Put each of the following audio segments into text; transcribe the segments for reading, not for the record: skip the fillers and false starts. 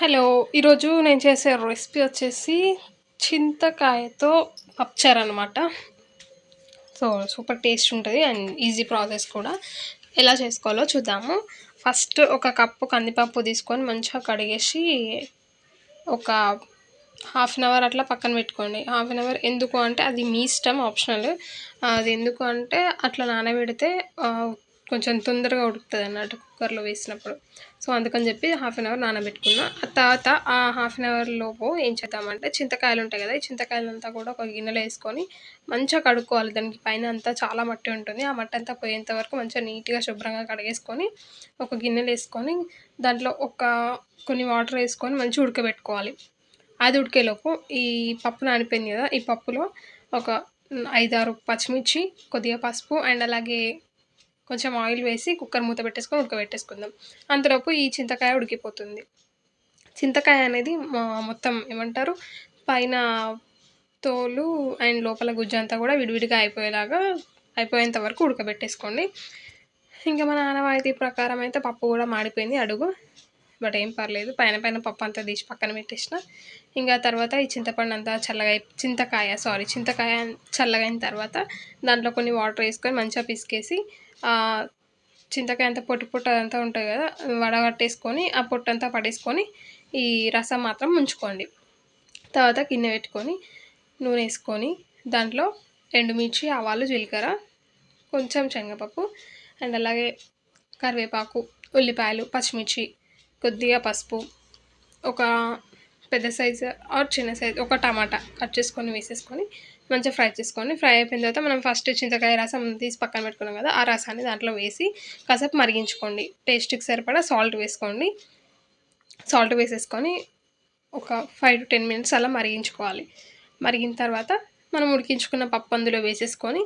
Hello! ఈరోజు నేను చేసే రెసిపీ వచ్చేసి చింతకాయతో పప్పుచారు అనమాట. సో, సూపర్ టేస్ట్ ఉంటది అండ్ ఈజీ ప్రాసెస్ కూడా. ఎలా చేసుకోవాలో చూద్దాము. ఫస్ట్ ఒక కప్పు కందిపప్పు తీసుకొని మంచిగా కడిగేసి ఒక హాఫ్ అన్ అవర్ అట్లా పక్కన పెట్టుకోండి. హాఫ్ అన్ అవర్ ఎందుకు అంటే అది మీ ఇష్టం ఆప్షనల్. అది ఎందుకు అంటే అట్లా నానబెడితే కొంచెం తొందరగా ఉడుకుతదన్నట్టు కుక్కర్‌లో వేసినప్పుడు. సో, అందుకని చెప్పి హాఫ్ అన్ అవర్ నానబెట్టుకున్నా. ఆ తర్వాత ఆ హాఫ్ అన్ అవర్ లోపు ఏం చేద్దామంటే చింతకాయలుంటాయి కదా! ఈ చింతకాయలంతా కూడా ఒక గిన్నెలో ఏసుకొని మంచిగా కడుక్కోవాలి. దానికి పైన అంతా చాలా మట్టి ఉంటుంది. ఆ మట్టంతా పోయేంత వరకు మంచిగా నీట్‌గా శుభ్రంగా కడిగేసుకొని ఒక గిన్నెలో ఏసుకొని దాంట్లో కొన్ని వాటర్ ఏసుకొని మంచిగా ఉడకబెట్టుకోవాలి. అది ఉడికేలోపు ఈ పప్పు నానిపోయింది గదా! ఈ పప్పులో ఒక 5, 6 పచ్చిమిర్చి, కొద్దిగా పసుపు అండ్ అలాగే కొంచెం ఆయిల్ వేసి కుక్కర్ మూత పెట్టేసుకొని ఉడకబెట్టేసుకుందాం. అంతలోపు ఈ చింతకాయ ఉడికిపోతుంది. చింతకాయ అనేది మొత్తం ఏమంటారు పైన తోలు అండ్ లోపల గుజ్జంతా గూడా విడివిడిగా అయిపోయేంత వరకు ఉడకబెట్టేసుకోండి. ఇంక మన ఆనవాయితీ ప్రకారం అయితే పప్పు గూడా మాడిపోయింది అడుగు. బట్ ఏం పర్లేదు. పైన పైన పప్పంతా తీసి పక్కన పెట్టేసిన. ఇంగా తర్వాత ఈ చింతకాయ చల్లగయిన తర్వాత దాంట్లో కొన్ని వాటర్ ఏసుకొని మంచిగా పిసికేసి చింతకాయ అంతా పొట్టు అదంతా ఉంటది గదా! వడగట్టేసుకొని ఆ పొట్టంతా పడేసుకొని ఈ రసం మాత్రం ఉంచుకోండి. తర్వాత గిన్నె పెట్టుకొని నూనేసుకొని దాంట్లో ఎండుమిర్చి, ఆవాలు, జీలకర్ర, కొంచెం శనగపప్పు అండ్ అలాగే కరివేపాకు, ఉల్లిపాయలు, పచ్చిమిర్చి, కొద్దిగా పసుపు, ఒక పెద్ద సైజు ఆర్ చిన్న సైజు ఒక టమాటా కట్ చేసుకొని వేసేసుకొని మంచిగా ఫ్రై చేసుకోండి. ఫ్రై అయిపోయిన తర్వాత మనం ఫస్ట్ చింతకాయ రసం తీసి పక్కన పెట్టుకున్నాం కదా! ఆ రసాన్ని దాంట్లో వేసి కాసేపు మరిగించుకోండి. టేస్ట్‌కి సరిపడా సాల్ట్ వేసుకోండి. సాల్ట్ వేసేసుకొని ఒక 5-10 మినిట్స్ అలా మరిగించుకోవాలి. మరిగిన తర్వాత మనం ఉడికించుకున్న పప్పు అందులో వేసేసుకొని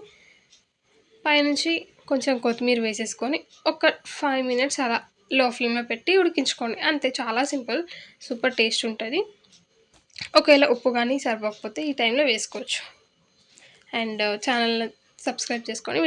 పైనుంచి కొంచెం కొత్తిమీర వేసేసుకొని ఒక 5 మినిట్స్ అలా లో ఫ్లేమ్‌లో పెట్టి ఉడికించుకోండి. అంతే చాలా సింపుల్. సూపర్ టేస్ట్ ఉంటది. ఒకవేళ ఉప్పు గానీ సరిపోకపోతే ఈ టైంలో వేసుకోవచ్చు. అండ్ ఛానల్‌ని సబ్స్క్రైబ్ చేసుకొని